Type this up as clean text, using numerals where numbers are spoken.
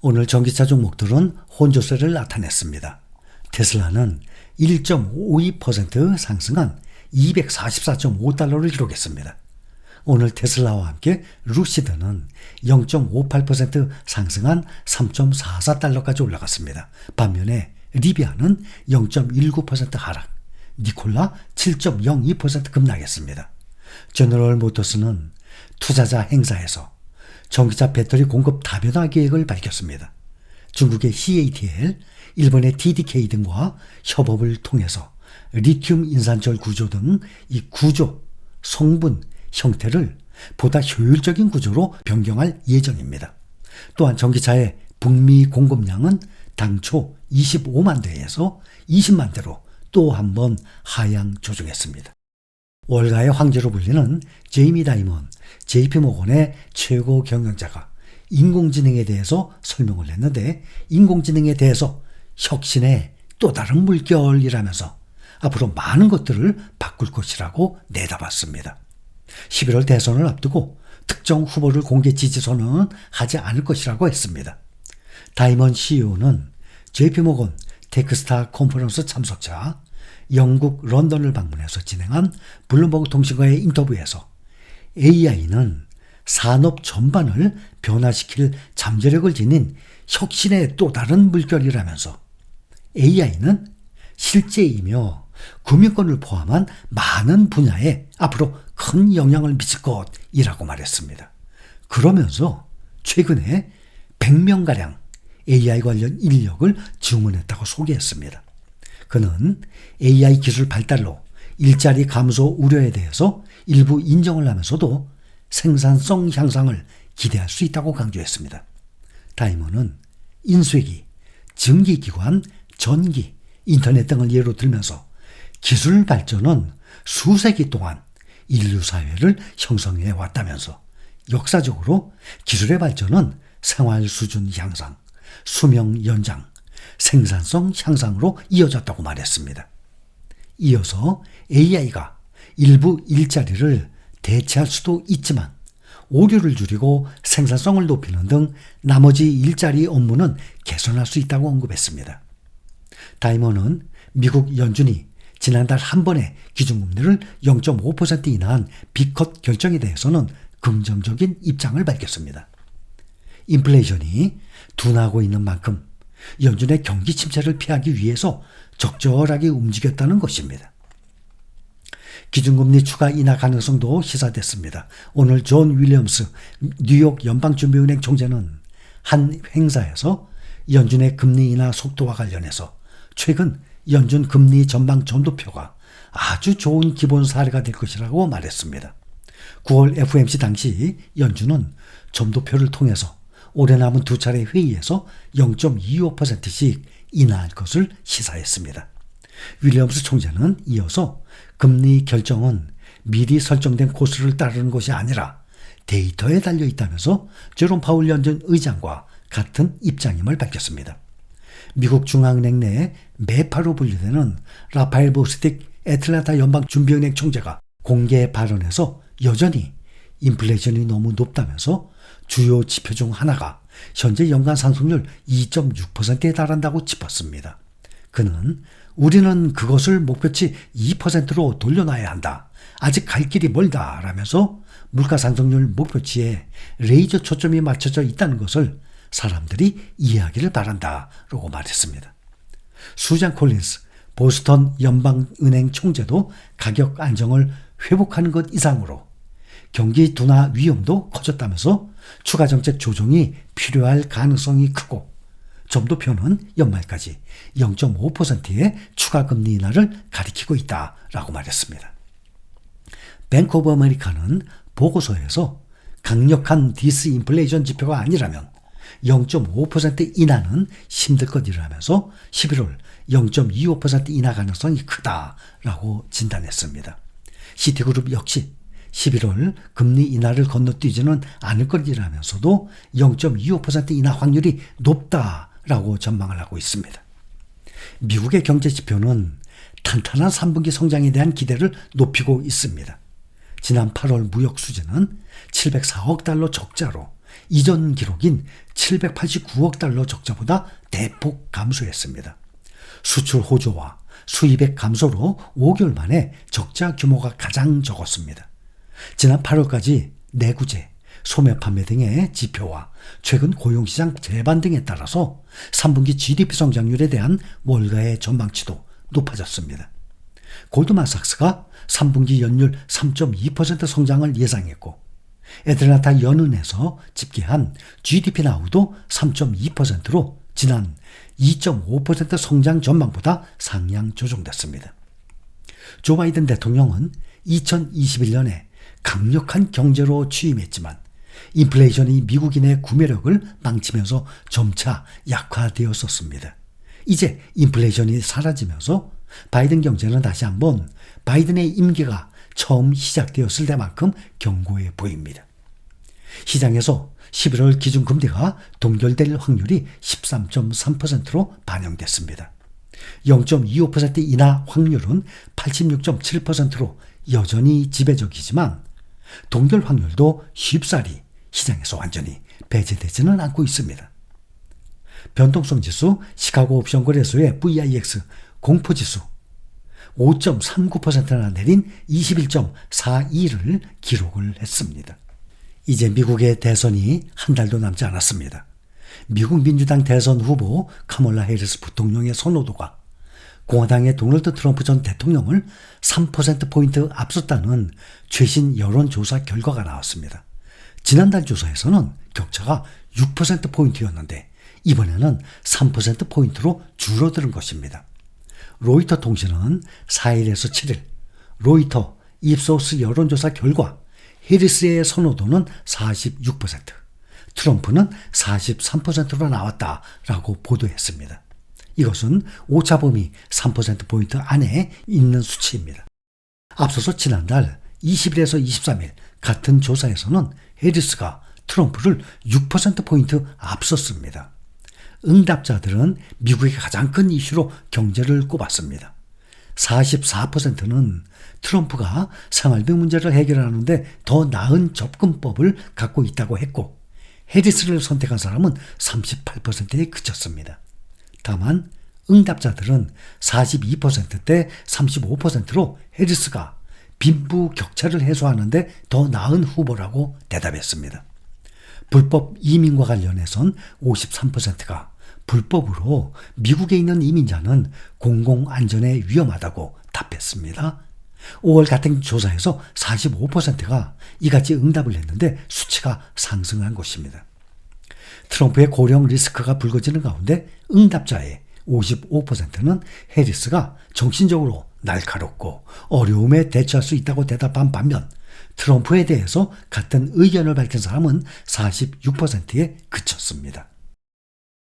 오늘 전기차 종목들은 혼조세를 나타냈습니다. 테슬라는 1.52% 상승한 244.5달러를 기록했습니다. 오늘 테슬라와 함께 루시드는 0.58% 상승한 3.44달러까지 올라갔습니다. 반면에 리비아는 0.19% 하락, 니콜라 7.02% 급락했습니다. 제너럴 모터스는 투자자 행사에서 전기차 배터리 공급 다변화 계획을 밝혔습니다. 중국의 CATL, 일본의 TDK 등과 협업을 통해서 리튬 인산철 구조 등 이 구조, 성분, 형태를 보다 효율적인 구조로 변경할 예정입니다. 또한 전기차의 북미 공급량은 당초 25만 대에서 20만 대로 또 한 번 하향 조정했습니다. 월가의 황제로 불리는 제이미 다이먼, JP모건의 최고 경영자가 인공지능에 대해서 설명을 했는데, 인공지능에 대해서 혁신의 또 다른 물결이라면서 앞으로 많은 것들을 바꿀 것이라고 내다봤습니다. 11월 대선을 앞두고 특정 후보를 공개 지지 선언은 하지 않을 것이라고 했습니다. 다이먼 CEO는 JP모건 테크스타 컨퍼런스 참석자, 영국 런던을 방문해서 진행한 블룸버그 통신과의 인터뷰에서 AI는 산업 전반을 변화시킬 잠재력을 지닌 혁신의 또 다른 물결이라면서 AI는 실제이며 금융권을 포함한 많은 분야에 앞으로 큰 영향을 미칠 것이라고 말했습니다. 그러면서 최근에 100명가량 AI 관련 인력을 증원했다고 소개했습니다. 그는 AI 기술 발달로 일자리 감소 우려에 대해서 일부 인정을 하면서도 생산성 향상을 기대할 수 있다고 강조했습니다. 다이먼은 인쇄기, 증기기관, 전기, 인터넷 등을 예로 들면서 기술 발전은 수세기 동안 인류 사회를 형성해 왔다면서 역사적으로 기술의 발전은 생활 수준 향상, 수명 연장, 생산성 향상으로 이어졌다고 말했습니다. 이어서 AI가 일부 일자리를 대체할 수도 있지만 오류를 줄이고 생산성을 높이는 등 나머지 일자리 업무는 개선할 수 있다고 언급했습니다. 다이먼은 미국 연준이 지난달 한 번에 기준금리를 0.5% 인하한 B컷 결정에 대해서는 긍정적인 입장을 밝혔습니다. 인플레이션이 둔화하고 있는 만큼 연준의 경기 침체를 피하기 위해서 적절하게 움직였다는 것입니다. 기준금리 추가 인하 가능성도 시사됐습니다. 오늘 존 윌리엄스 뉴욕 연방준비은행 총재는 한 행사에서 연준의 금리 인하 속도와 관련해서 최근 연준 금리 전망 점도표가 아주 좋은 기본 사례가 될 것이라고 말했습니다. 9월 FOMC 당시 연준은 점도표를 통해서 올해 남은 두 차례 회의에서 0.25%씩 인하할 것을 시사했습니다. 윌리엄스 총재는 이어서 금리 결정은 미리 설정된 코스를 따르는 것이 아니라 데이터에 달려 있다면서 제롬 파월 연준 의장과 같은 입장임을 밝혔습니다. 미국 중앙은행 내 매파로 분류되는 라파엘 보스틱 애틀랜타 연방준비은행 총재가 공개 발언에서 여전히 인플레이션이 너무 높다면서 주요 지표 중 하나가 현재 연간 상승률 2.6%에 달한다고 짚었습니다. 그는 우리는 그것을 목표치 2%로 돌려놔야 한다. 아직 갈 길이 멀다 라면서 물가 상승률 목표치에 레이저 초점이 맞춰져 있다는 것을 사람들이 이해하기를 바란다 라고 말했습니다. 수잔 콜린스 보스턴 연방은행 총재도 가격 안정을 회복하는 것 이상으로 경기 둔화 위험도 커졌다면서 추가 정책 조정이 필요할 가능성이 크고 점도표는 연말까지 0.5%의 추가 금리 인하를 가리키고 있다라고 말했습니다. 뱅크 오브 아메리카는 보고서에서 강력한 디스인플레이션 지표가 아니라면 0.5% 인하는 힘들 것이라면서 11월 0.25% 인하 가능성이 크다라고 진단했습니다. 시티그룹 역시 11월 금리 인하를 건너뛰지는 않을 것이라면서도 0.25% 인하 확률이 높다라고 전망을 하고 있습니다. 미국의 경제 지표는 탄탄한 3분기 성장에 대한 기대를 높이고 있습니다. 지난 8월 무역 수지는 704억 달러 적자로 이전 기록인 789억 달러 적자보다 대폭 감소했습니다. 수출 호조와 수입액 감소로 5개월 만에 적자 규모가 가장 적었습니다. 지난 8월까지 내구재, 소매 판매 등의 지표와 최근 고용시장 재반 등에 따라서 3분기 GDP 성장률에 대한 월가의 전망치도 높아졌습니다. 골드만삭스가 3분기 연율 3.2% 성장을 예상했고 애틀란타 연은에서 집계한 GDP 나우도 3.2%로 지난 2.5% 성장 전망보다 상향 조정됐습니다. 조 바이든 대통령은 2021년에 강력한 경제로 취임했지만 인플레이션이 미국인의 구매력을 망치면서 점차 약화되었었습니다. 이제 인플레이션이 사라지면서 바이든 경제는 다시 한번 바이든의 임기가 처음 시작되었을 때만큼 견고해 보입니다. 시장에서 11월 기준금리가 동결될 확률이 13.3%로 반영됐습니다. 0.25% 인하 확률은 86.7%로 여전히 지배적이지만 동결 확률도 쉽사리 시장에서 완전히 배제되지는 않고 있습니다. 변동성 지수 시카고 옵션 거래소의 VIX 공포지수 5.39%나 내린 21.42를 기록을 했습니다. 이제 미국의 대선이 한 달도 남지 않았습니다. 미국 민주당 대선 후보 카멀라 해리스 부통령의 선호도가 공화당의 도널드 트럼프 전 대통령을 3%포인트 앞섰다는 최신 여론조사 결과가 나왔습니다. 지난달 조사에서는 격차가 6%포인트였는데 이번에는 3%포인트로 줄어드는 것입니다. 로이터 통신은 4일에서 7일 로이터 입소스 여론조사 결과 해리스의 선호도는 46%, 트럼프는 43%로 나왔다라고 보도했습니다. 이것은 오차범위 3%포인트 안에 있는 수치입니다. 앞서서 지난달 20일에서 23일 같은 조사에서는 해리스가 트럼프를 6%포인트 앞섰습니다. 응답자들은 미국의 가장 큰 이슈로 경제를 꼽았습니다. 44%는 트럼프가 생활비 문제를 해결하는데 더 나은 접근법을 갖고 있다고 했고 해리스를 선택한 사람은 38%에 그쳤습니다. 다만 응답자들은 42%대 35%로 해리스가 빈부 격차를 해소하는데 더 나은 후보라고 대답했습니다. 불법 이민과 관련해선 53%가 불법으로 미국에 있는 이민자는 공공안전에 위험하다고 답했습니다. 5월 같은 조사에서 45%가 이같이 응답을 했는데 수치가 상승한 것입니다. 트럼프의 고령 리스크가 불거지는 가운데 응답자의 55%는 해리스가 정신적으로 날카롭고 어려움에 대처할 수 있다고 대답한 반면 트럼프에 대해서 같은 의견을 밝힌 사람은 46%에 그쳤습니다.